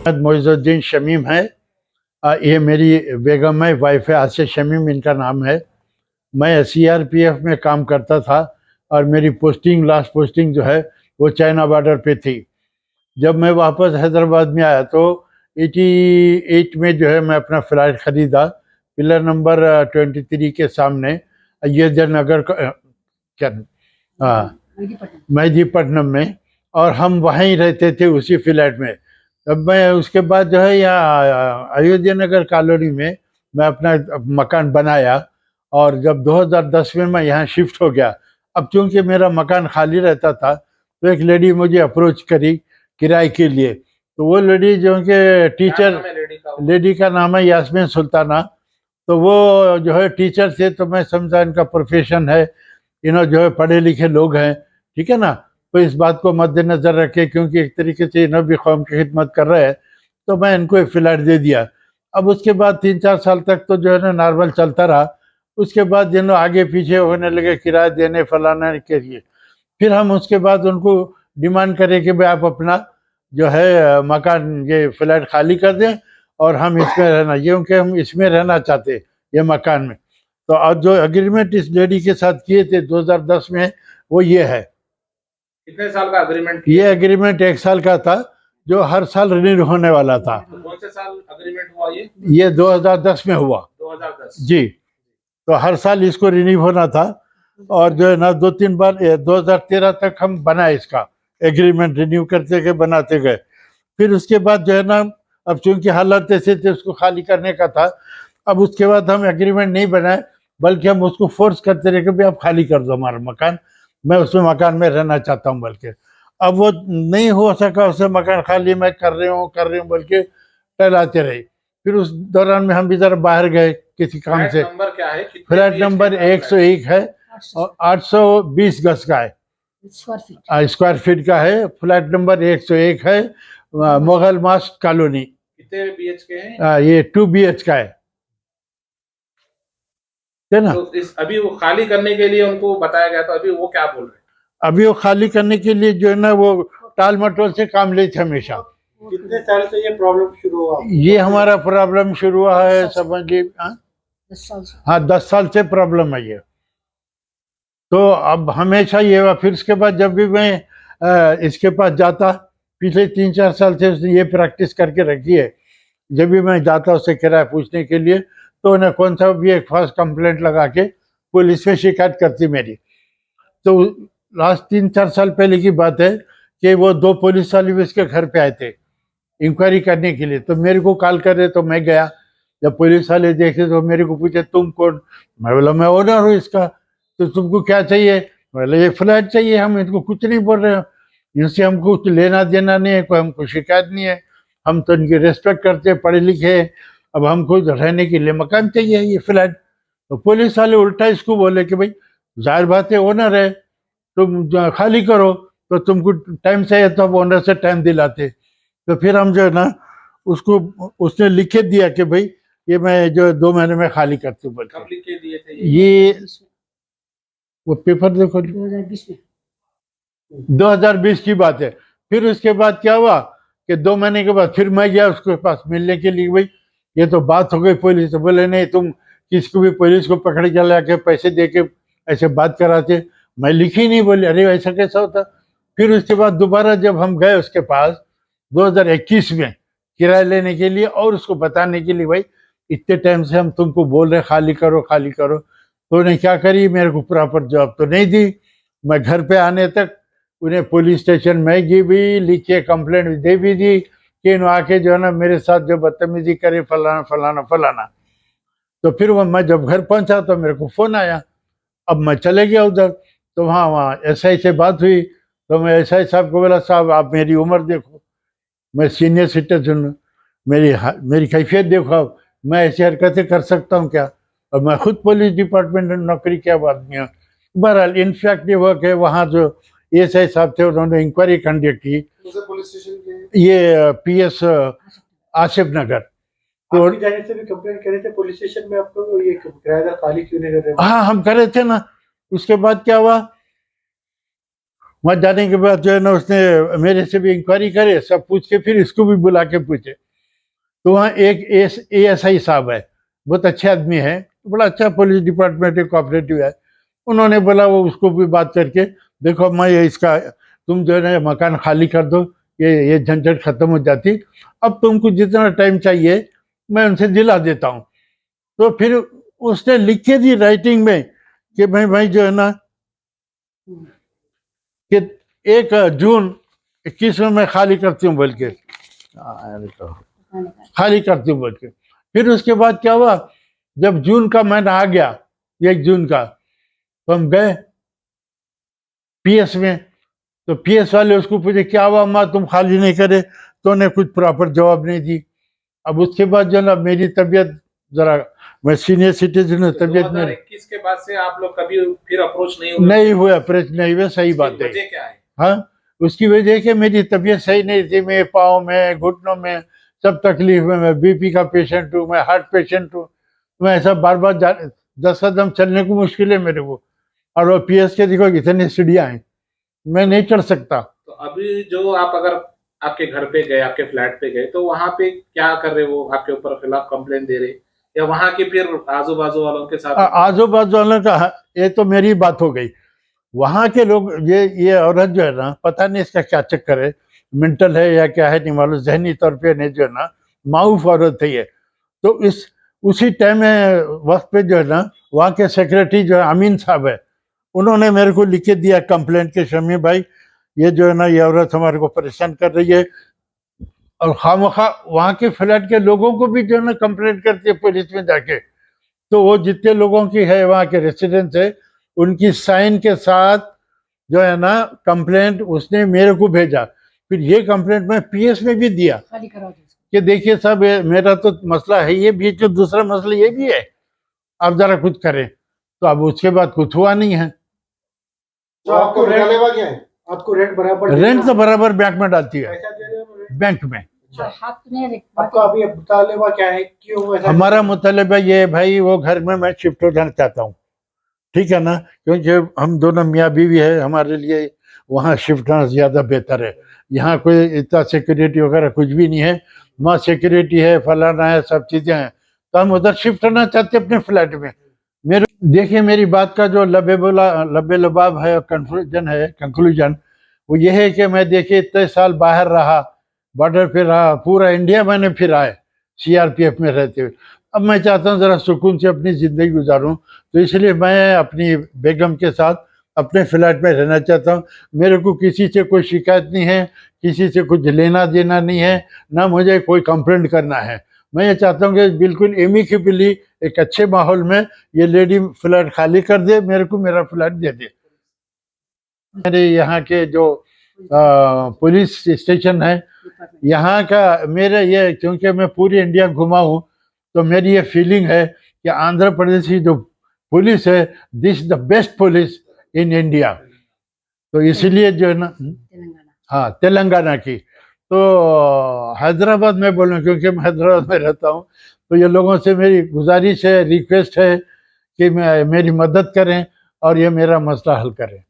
मोइजुद्दीन शमीम है। ये मेरी बेगम है, वाइफ है, आसिया शमीम इनका नाम है। मैं सीआरपीएफ में काम करता था और मेरी पोस्टिंग, लास्ट पोस्टिंग जो है वो चाइना बॉर्डर पे थी। जब मैं वापस हैदराबाद में आया तो 88 में जो है मैं अपना फ्लैट खरीदा, पिलर नंबर 23 के सामने, अयोध्या नगर क्या, हाँ, मेहदीपट्टनम में। और हम वहीं रहते थे उसी फ्लैट में। तब मैं उसके बाद जो है यहाँ अयोध्या नगर कॉलोनी में मैं अपना मकान बनाया। और जब 2010 में मैं यहाँ शिफ्ट हो गया, अब चूंकि मेरा मकान खाली रहता था तो एक लेडी मुझे अप्रोच करी किराए के लिए। तो वो लेडी जो कि टीचर, लेडी का नाम है यास्मीन सुल्ताना। तो वो जो है टीचर थे, तो मैं समझा इनका प्रोफेशन है, जो है पढ़े लिखे लोग हैं, ठीक है ना। तो इस बात को मद्देनजर रखे, क्योंकि एक तरीके से इन्हों भी कौम की खिदमत कर रहे हैं, तो मैं इनको एक फ्लैट दे दिया। अब उसके बाद 3-4 साल तक तो जो है ना नॉर्मल चलता रहा। उसके बाद आगे पीछे होने लगे किराया देने फलाने के लिए। फिर हम उसके बाद उनको डिमांड करें कि भाई आप अपना जो है मकान, ये फ्लैट खाली कर दें और हम इसमें रहना, क्योंकि हम इसमें रहना चाहते ये मकान में। तो आज जो एग्रीमेंट इस लेडी के साथ किए थे 2010 में, वो ये है। कितने साल का एग्रीमेंट? ये एग्रीमेंट 1 साल का था, जो हर साल रिन्यू होने वाला था। तो कौन से साल एग्रीमेंट हुआ ये 2010 में हुआ। 2010 जी। तो हर साल इसको रिन्यू होना था। और जो है ना 2-3 बार 2013 तक हम बनाए इसका एग्रीमेंट, रिन्यू करते गए, बनाते गए। फिर उसके बाद जो है ना, अब चूंकि हालात ऐसे थे उसको खाली करने का था। अब उसके बाद हम एग्रीमेंट नहीं बनाए, बल्कि हम उसको फोर्स करते रहे कि भाई आप खाली कर दो हमारा मकान, मैं उसमें मकान में रहना चाहता हूँ। बल्कि अब वो नहीं हो सका, उसे मकान खाली मैं कर रही हूँ बोल के टहलाते रहे। फिर उस दौरान में हम भी जरा बाहर गए किसी काम से। नंबर क्या है? फ्लैट नंबर 101 है और 820 गज का है, स्क्वायर फीट का है। फ्लैट नंबर 101 है, मुगल मास्क कॉलोनी। कितने बीएचके हैं? ये 2 BH का है ना। तो अभी वो खाली करने के लिए उनको बताया गया, तो अभी वो क्या बोल रहे हैं? अभी वो खाली करने के लिए जो है ना वो टाल मटोल से काम लेते हमेशा। कितने साल से ये प्रॉब्लम शुरू हुआ? ये हमारा प्रॉब्लम शुरू हुआ है, समझ लीजिए, हाँ 10 साल से प्रॉब्लम है ये। तो अब हमेशा ये हुआ। फिर उसके बाद जब भी मैं इसके पास जाता, पिछले 3-4 साल से उसने ये प्रैक्टिस करके रखी है, जब भी मैं जाता उससे किराया पूछने के लिए, तो उन्हें कौन सा भी एक फर्स्ट कंप्लेंट लगा के पुलिस में शिकायत करती मेरी। तो लास्ट 3-4 साल पहले की बात है कि वो 2 पुलिस वाले भी उसके घर पे आए थे इंक्वायरी करने के लिए। तो मेरे को कॉल कर रहे, तो मैं गया। जब पुलिस वाले देखे तो मेरे को पूछे तुम कौन? मैं बोला मैं ओनर हूँ इसका। तो तुमको क्या चाहिए? बोले ये फ्लैट चाहिए, हम इनको कुछ नहीं बोल रहे हैं, इनसे हमको कुछ लेना देना नहीं है, कोई हमको शिकायत नहीं है, हम तो इनकी रेस्पेक्ट करते हैं, पढ़े लिखे हैं, अब हमको रहने के लिए मकान चाहिए ये फ्लैट। तो पुलिस वाले उल्टा इसको बोले कि भाई जाहिर बात है ओनर है, तुम खाली करो, तो तुमको टाइम चाहिए तो अब ओनर से टाइम दिलाते। तो फिर हम जो है ना उसको, उसने लिखे दिया कि भाई ये मैं जो 2 महीने में खाली करती हूँ। कब लिख के दिए थे ये वो पेपर देखो, 2020 की बात है। फिर उसके बाद क्या हुआ कि 2 महीने के बाद फिर मैं गया उसके पास मिलने के लिए, भाई ये तो बात हो गई पुलिस से। बोले नहीं, तुम किसको भी पुलिस को पकड़ के ला के पैसे दे के ऐसे बात कराते, मैं लिखी नहीं। बोले अरे ऐसा कैसा होता? फिर उसके बाद दोबारा जब हम गए उसके पास 2021 में किराया लेने के लिए और उसको बताने के लिए, भाई इतने टाइम से हम तुमको बोल रहे खाली करो खाली करो, तो उन्हें क्या करी, मेरे को प्रॉपर जवाब तो नहीं दी। मैं घर पे आने तक उन्हें पुलिस स्टेशन में भी लिख के कंप्लेंट दे भी दी कि आके जो है ना मेरे साथ जो बदतमीजी करे फलाना फलाना फलाना। तो फिर वो मैं जब घर पहुंचा तो मेरे को फोन आया। अब मैं चले गया उधर, तो वहाँ एसआई से बात हुई। तो मैं एसआई साहब को बोला साहब आप मेरी उम्र देखो, मैं सीनियर सिटीजन हूँ, मेरी कैफियत देखो, अब मैं ऐसी हरकतें कर सकता हूँ क्या? और मैं खुद पुलिस डिपार्टमेंट में नौकरी किया आदमी हूँ। बहरहाल इनफैक्ट ये हुआ कि वहाँ जो एएसआई साहब थे उन्होंने इंक्वायरी कंडक्ट की। पुलिस स्टेशन के ये पीएस आसिफ नगर। तो जाने से भी कंप्लेंट करे थे पुलिस स्टेशन में आपको, ये किराएदार खाली क्यों नहीं कर रहे? हाँ हम करे थे ना। उसके बाद क्या हुआ, वहाँ जाने के बाद जो है ना उसने मेरे से भी इंक्वायरी करे, सब पूछ के फिर इसको भी बुला के पूछे। तो वहाँ एक ASI साहब है, बहुत अच्छे आदमी है, बड़ा अच्छा पुलिस डिपार्टमेंट कोऑपरेटिव है। उन्होंने बोला वो उसको भी बात करके, देखो मैं ये इसका तुम जो है ना मकान खाली कर दो, ये झंझट खत्म हो जाती, अब तुमको जितना टाइम चाहिए मैं उनसे दिला देता हूँ। तो फिर उसने लिख के दी राइटिंग में कि भाई जो है ना कि 1 जून 21 में मैं खाली करती हूँ बोल के, खाली करती हूँ बोल के। फिर उसके बाद क्या हुआ, जब जून का महीना आ गया 1 जून का, तो हम गए PS में। तो PS वाले उसको पूछे क्या हुआ अम्मा तुम खाली नहीं करे, तो उन्हें कुछ प्रॉपर जवाब नहीं दी। अब उसके बाद जो ना मेरी तबीयत जरा, मैं सीनियर सिटीजन हूँ, तबीयत में 2021 के बाद से आप लोग कभी फिर अप्रोच नहीं हुए? नहीं हुआ, अप्रोच नहीं हुआ, सही बात है। वजह क्या है? हाँ, उसकी वजह कि मेरी तबीयत सही नहीं थी, मेरे पाँव में घुटनों में सब तकलीफ में, मैं BP का पेशेंट हूँ, मैं हार्ट पेशेंट हूँ, मैं ऐसा बार बार 10 कदम चलने को मुश्किल है मेरे को। और वो PS के देखो इतनी सीढ़ियाँ हैं, मैं नहीं चढ़ सकता। तो अभी जो आप अगर आपके घर पे गए, आपके फ्लैट पे गए, तो वहां पे क्या कर रहे, वो आपके ऊपर खिलाफ कंप्लेन दे रहे, या वहां के फिर आजू बाजू वालों के साथ? आजू बाजू वालों का ये तो मेरी बात हो गई। वहाँ के लोग, ये औरत जो है ना, पता नहीं इसका क्या चक्कर है, मेंटल है या क्या है नहीं मालूम, जहनी तौर पे नहीं जो है ना माऊफ औरत है ये। तो उसी टाइम में वक्त पे जो है ना वहाँ के सेक्रेटरी जो है अमीन साहब है, उन्होंने मेरे को लिख के दिया कंप्लेंट के, शमी भाई ये जो है ना ये औरत हमारे को परेशान कर रही है, और खामखा वहाँ के फ्लैट के लोगों को भी जो है ना कंप्लेंट करती है पुलिस में जाके। तो वो जितने लोगों की है वहाँ के रेसिडेंट्स है, उनकी साइन के साथ जो है ना कंप्लेंट उसने मेरे को भेजा। फिर ये कंप्लेंट मैं PS में भी दिया कि देखिए साहब मेरा तो मसला है ये भी, जो दूसरा मसला ये भी है, आप जरा कुछ करें। तो अब उसके बाद कुछ हुआ नहीं है। तो आपको रेंट लेवा क्या है? आपको रेंट बराबर रेंट तो बराबर बैंक में डालती है, पैसा दे रहे हो रेंट? बैंक में। आपका अभी मुतालबा क्या है, क्यों ऐसा? हमारा मुतालबा ये है भाई, वो घर में मैं शिफ्ट हो जाना चाहता हूँ, ठीक है ना, क्योंकि हम दोनों मियाँ बीवी है, हमारे लिए वहाँ शिफ्ट होना ज़्यादा बेहतर है। यहाँ कोई इतना सिक्योरिटी वगैरह कुछ भी नहीं है, वहाँ सिक्योरिटी है, फलाना है, सब चीज़ें हैं, तो हम उधर शिफ्ट होना चाहते हैं अपने फ्लैट में। देखिए मेरी बात का जो लबे लबाब है, कंक्लूजन वो ये है कि मैं देखिए इतने साल बाहर रहा, बॉर्डर पे रहा, पूरा इंडिया मैंने फिरा है CRPF में रहते हुए। अब मैं चाहता हूँ ज़रा सुकून से अपनी ज़िंदगी गुजारूँ, तो इसलिए मैं अपनी बेगम के साथ अपने फ्लैट में रहना चाहता हूँ। मेरे को किसी से कोई शिकायत नहीं है, किसी से कुछ लेना देना नहीं है, ना मुझे कोई कंप्लेंट करना है। मैं ये चाहता हूँ कि बिल्कुल एमिकेबली एक अच्छे माहौल में ये लेडी फ्लैट खाली कर दे, मेरे को मेरा फ्लैट दे दे। मेरे यहाँ के जो पुलिस स्टेशन है यहाँ का, मेरा ये, क्योंकि मैं पूरी इंडिया घुमा हूँ, तो मेरी ये फीलिंग है कि आंध्र प्रदेश की जो पुलिस है, this the best police in India. तो इसीलिए जो है ना, हाँ तेलंगाना की, तो हैदराबाद में बोलूँ क्योंकि मैं हैदराबाद में रहता हूँ, तो ये लोगों से मेरी गुजारिश है, रिक्वेस्ट है कि मेरी मदद करें और ये मेरा मसला हल करें।